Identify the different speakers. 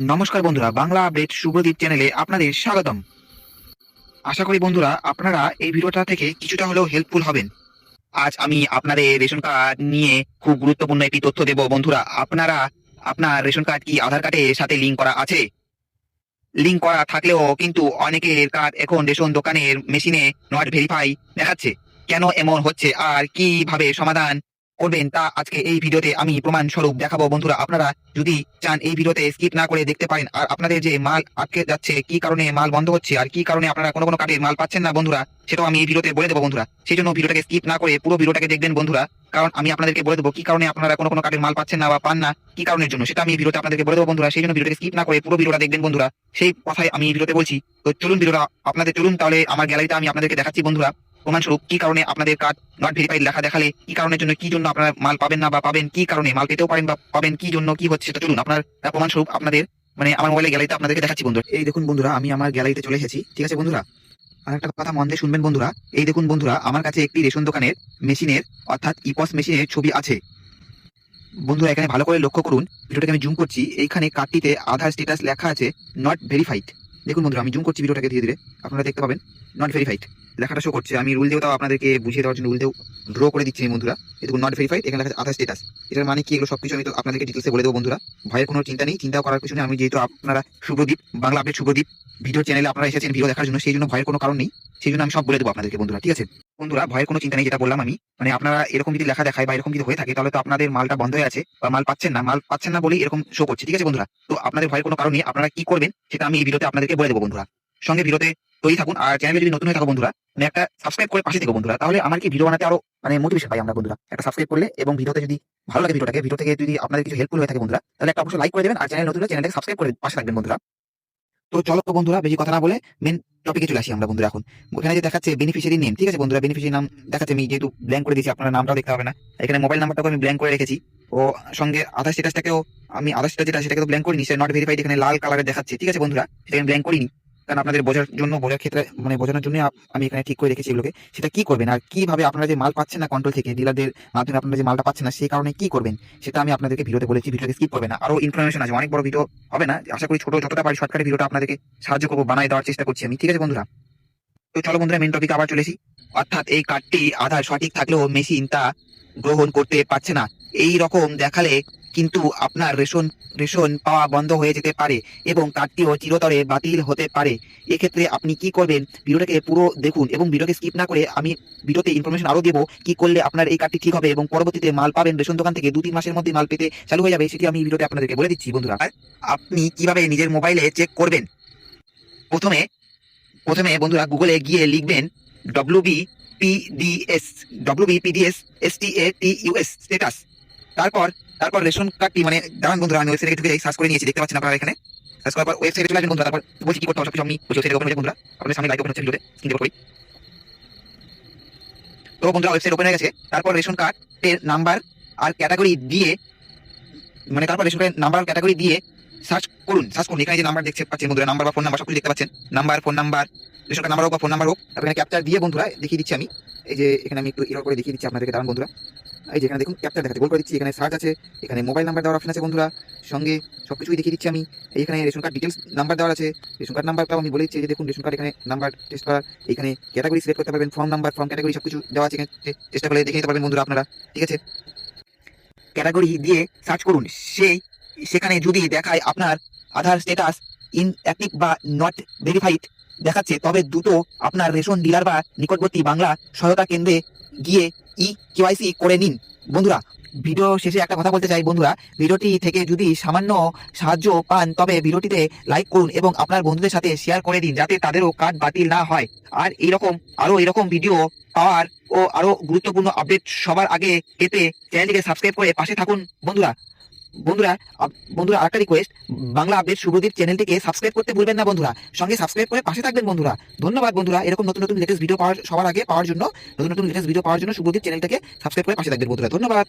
Speaker 1: নমস্কার বন্ধুরা, বাংলা আপডেট শুভদীপ চ্যানেলে আপনাদের স্বাগতম। আশা করি বন্ধুরা আপনারা এই ভিডিওটা থেকে কিছুটা হলেও হেল্পফুল হবেন। আজ আমি আপনাদের রেশন কার্ড নিয়ে খুব গুরুত্বপূর্ণ একটি তথ্য দেব। বন্ধুরা, আপনার রেশন কার্ড কি আধার কার্ডের সাথে লিংক করা আছে? লিংক করা থাকলেও কিন্তু অনেকের কার্ড এখন রেশন দোকানের মেশিনে নট ভেরিফাই দেখাচ্ছে। কেন এমন হচ্ছে আর কিভাবে সমাধান করবেন তা আজকে এই ভিডিওতে আমি প্রমাণ স্বরূপ দেখাবো। বন্ধুরা, আপনারা যদি চান এই ভিডিওতে স্কিপ না করে দেখতে পারেন। আর আপনাদের যে মাল আটকে যাচ্ছে, কি কারণে মাল বন্ধ হচ্ছে আর কি কারণে আপনারা কোনো কার্ডের মাল পাচ্ছেন না বন্ধুরা, সেটাও আমি এই ভিডিওতে বলে দেবো বন্ধুরা। সেই জন্য ভিডিওটাকে স্কিপ না করে পুরো ভিডিওটাকে দেখবেন বন্ধুরা, কারণ আমি আপনাদেরকে বলে দেবো কি কারণে আপনারা কোনো কার্ডের মাল পাচ্ছেন না বা পান না, কি কারণের জন্য সেটা আমি এই ভিডিওতে আপনাদেরকে বলে দেবো বন্ধুরা। সেই জন্য ভিডিওটাকে স্কিপ না করে পুরো ভিডিওটা দেখবেন বন্ধুরা, সেই কথাই আমি এই ভিডিওতে বলছি। তো চলুন ভিডিওটা আপনাদের চলুন তাহলে আমার গ্যালারিতে আমি আপনাদেরকে দেখাচ্ছি বন্ধুরা প্রমাণস্বরূপ কি কারণে আপনাদের কার্ড নট ভেরিফাইড লেখা দেখালে কি কারণের জন্য, কি জন্য আপনারা মাল পাবেন না বা পাবেন, কি কারণে মাল পেতেও পারেন বা পাবেন, কি জন্য কি হচ্ছে সেটা চলুন আপনার প্রমাণস্বরূপ আপনাদের আমার মোবাইলের গ্যালারিতে আপনাদেরকে দেখাচ্ছি বন্ধুরা। এই দেখুন বন্ধুরা, আমি আমার গ্যালারিতে চলে এসেছি, ঠিক আছে বন্ধুরা। আর একটা কথা মন দিয়ে শুনবেন বন্ধুরা, এই দেখুন বন্ধুরা, আমার কাছে একটি রেশন দোকানের মেশিনের অর্থাৎ ইপস মেশিনের ছবি আছে বন্ধুরা। এখানে ভালো করে লক্ষ্য করুন, ভিডিওটাকে আমি জুম করছি, এইখানে কার্ডটিতে আধার স্ট্যাটাস লেখা আছে নট ভেরিফাইড। দেখুন বন্ধুরা, আমি জুম করছি ভিডিওটাকে ধীরে ধীরে, আপনারা দেখতে পাবেন নট ভেরিফাইড লেখাটা শো করছে। আমি রুল দিয়েও তাও আপনাদেরকে বুঝিয়ে দেওয়ার জন্য রুল দিয়েও ড্র করে দিচ্ছি বন্ধুরা। এই দেখুন নট ভেরিফাইড, এখানে লেখা আছে আধার স্ট্যাটাস। এটার মানে কি, এগুলো সবকিছু আমি তো আপনাদেরকে ডিটেলসে বলে দেবো বন্ধুরা। ভয়ের কোনো চিন্তা নেই, চিন্তা করার কিছু নেই। আমি যেহেতু আপনারা শুভদীপ, বাংলা আপডেট শুভদীপ ভিডিও চ্যানেলে আপনারা এসেছেন ভিডিও দেখার জন্য, সেই জন্য ভয়ের কোনো কারণ নেই। সেই জন্য আমি সব বলে দেবো আপনাদেরকে বন্ধুরা, ঠিক আছে বন্ধুরা। ভয়ের কোনো চিন্তা নেই, যেটা বললাম আমি, আপনারা এরকম যদি লেখা দেখায় বা এরকম যদি হয়ে থাকে তাহলে তো আপনাদের মালটা বন্ধ হয়ে আছে বা মাল পাচ্ছেন না বলেই এরকম শো করছে, ঠিক আছে বন্ধুরা। তো আপনাদের ভয়ের কোনো কারণ নেই, আপনারা কি করবেন সেটা আমি এই ভিডিওতে আপনাদেরকে বলে দেবো বন্ধুরা। সঙ্গে ভিডিওতে তৈরি থাকুন, আর চ্যানেলে যদি নতুন হয়ে থাকো বন্ধুরা একটা সাবস্ক্রাইব করে পাশে থেকো বন্ধুরা, তাহলে আমার কি ভিডিও বানাতে আরো মোটিভেশন পাই আমরা বন্ধুরা। একটা সাবস্ক্রাইব করলে এবং ভিডিওতে যদি ভালো লাগে ভিডিও থেকে যদি আপনাদের কিছু হেল্পফুল হয়ে থাকে বন্ধুরা, তাহলে একটা অবশ্যই লাইক করে দেবেন, আর চ্যানেল নতুন হলে চ্যানেলটাকে সাবস্ক্রাইব করে পাশে থাকবেন বন্ধুরা। তো চলো বন্ধুরা, বেশি কথা না বলে মেন টপিকে চলে আসি আমরা বন্ধুরা। এখন ওখানে যে দেখাচ্ছে বেনিফিশিয়ারি নেম, ঠিক আছে বন্ধুরা, বেনিফিশিয়ারি নাম দেখাচ্ছে, আমি যেহেতু ব্ল্যাঙ্ক করে দিয়েছি, আপনার নামটাও দেখতে হবে না। এখানে মোবাইল নাম্বারটাকে আমি ব্ল্যাঙ্ক করে রেখেছি, ও সঙ্গে আধার স্ট্যাটাসটাকেও আমি আধার স্ট্যাটাস যেটা সেটাকে তো ব্ল্যাঙ্ক করিনি, সেটা নট ভেরিফাইড এখানে লাল কালারে দেখাচ্ছে, ঠিক আছে বন্ধুরা, সেটা আমি ব্ল্যাঙ্ক করিনি, কারণ আপনাদের বোঝার ক্ষেত্রে বোঝানোর জন্য আমি এখানে ঠিক করে রেখেছি এগুলোকে। সেটা কি করবেন আর কিভাবে আপনারা যে মাল পাচ্ছেন না কন্ট্রোল থেকে, ডিলারদের মাধ্যমে আপনারা যে মালটা পাচ্ছেন না, সেই কারণে কি করবেন সেটা আমি আপনাদেরকে ভিডিওতে বলেছি। ভিডিওকে স্কিপ করবেন না, আরো ইনফরমেশন আছে, অনেক বড় ভিডিও হবে না, আশা করি ছোট যতটা পারি শর্টকাটে ভিডিওটা আপনাদেরকে সাহায্য করবো, বানাই দেওয়ার চেষ্টা করছি আমি, ঠিক আছে বন্ধুরা। তো চলো বন্ধুরা, মেন টপিক আবার চলেছি। অর্থাৎ এই কার্ডটি আধার সঠিক থাকলেও মেশিন তা গ্রহণ করতে পারছে না, এই রকম দেখালে কিন্তু আপনার রেশন পাওয়া বন্ধ হয়ে যেতে পারে এবং কার্ডটিও চিরতরে বাতিল হতে পারে। এক্ষেত্রে আপনি কি করবেন, ভিডিওটাকে পুরো দেখুন এবং ভিডিওকে স্কিপ না করে, আমি ভিডিওতে ইনফরমেশন আরো দেবো কি করলে আপনার এই কার্ডটি ঠিক হবে এবং পরবর্তীতে মাল পাবেন রেশন দোকান থেকে 2-3 মাসের মধ্যে মাল পেতে চালু হয়ে যাবে, সেটি আমি ভিডিওতে আপনাদেরকে বলে দিচ্ছি বন্ধুরা। আর আপনি কিভাবে নিজের মোবাইলে চেক করবেন, প্রথমে বন্ধুরা গুগলে গিয়ে লিখবেন WBPDS স্ট্যাটাস। তারপর রেশন কার্ডটি দাঁড়ান বন্ধুরা, আমি ওয়েবসাইটে ঢুকে যাই, সার্চ করে নিয়েছি, দেখতে পাচ্ছেন আপনারা এখানে। সার্চ করার পর ওয়েবসাইটে চলে আসবেন বন্ধুরা। তারপর বলছি কি করতে হবে সবকিছু আমি ওয়েবসাইটে ওপেন হয়ে বন্ধুরা, আপনাদের সামনে লাইভ ওপেন হচ্ছে ভিডিওতে, স্ক্রিন রেকর্ড করি। তো বন্ধুরা ওয়েবসাইট ওপেন হয়ে গেছে। তারপর রেশন কার্ডের নাম্বার আর ক্যাটাগরি দিয়ে সার্চ করুন। এখানে যে নাম্বার দেখতে পাচ্ছেন বন্ধুরা, নাম্বার বা ফোন নাম্বার সবকিছু দেখতে পাচ্ছেন, phone number, ration card number হোক বা ফোন নাম্বার হোক, এখানে ক্যাপচার দিয়ে বন্ধুরা দেখিয়ে দিচ্ছি আমি। এই যে এখানে আমি একটু ইরর করে দেখিয়ে দিচ্ছি আপনাদেরকে, দাঁড়ান বন্ধুরা। এই যে এখানে দেখুন ক্যাপচার দেখাচ্ছে, গোল করে দিচ্ছি, এখানে সার্চ আছে, এখানে মোবাইল নাম্বার দেওয়ার অপশন আছে বন্ধুরা, সঙ্গে সবকিছুই দেখিয়ে দিচ্ছি আমি। এখানে রেশন কার্ড ডিটেলস নাম্বার দেওয়া আছে, রেশন কার্ড নাম্বারটাও আমি বলে দিচ্ছি। যে দেখুন রেশন কার্ড এখানে নাম্বার টেস্ট করার, এখানে ক্যাটাগরি সিলেক্ট করতে পারবেন, ফর্ম নাম্বার, ফর্ম ক্যাটাগরি সবকিছু দেওয়া আছে, এখানে চেষ্টা করে দেখে নিতে পারবেন বন্ধুরা আপনারা, ঠিক আছে। ক্যাটাগরি দিয়ে সার্চ করুন, সেখানে যদি দেখায় আপনার আধার স্ট্যাটাস ইনঅ্যাক্টিভ বা নট ভেরিফাইড দেখাচ্ছে, তবে দ্রুত আপনার রেশন ডিলার বা নিকটবর্তী বাংলা সহায়তা কেন্দ্রে গিয়ে KYC করে নিন বন্ধুরা। ভিডিও শেষে একটা কথা বলতে চাই বন্ধুরা, ভিডিওটি থেকে যদি সামান্য সাহায্য পান তবে ভিডিওটিতে লাইক করুন এবং আপনার বন্ধুদের সাথে শেয়ার করে দিন, যাতে তাদেরও কার্ড বাতিল না হয়। আর এরকম ভিডিও পাওয়ার ও আরো গুরুত্বপূর্ণ আপডেট সবার আগে পেতে চ্যানেলটিকে সাবস্ক্রাইব করে পাশে থাকুন বন্ধুরা। বন্ধুরা আরেকটা রিকোয়েস্ট, বাংলা আপডেট শুভদীপ চ্যানেলটিকে সাবস্ক্রাইব করতে ভুলবেন না বন্ধুরা, সঙ্গে সাবস্ক্রাইব করে পাশে থাকবেন বন্ধুরা। ধন্যবাদ বন্ধুরা। এরকম নতুন লেটেস্ট ভিডিও সবার আগে পাওয়ার জন্য শুভদীপ চ্যানেলটাকে সাবস্ক্রাইব করে পাশে থাকবেন বন্ধুরা। ধন্যবাদ।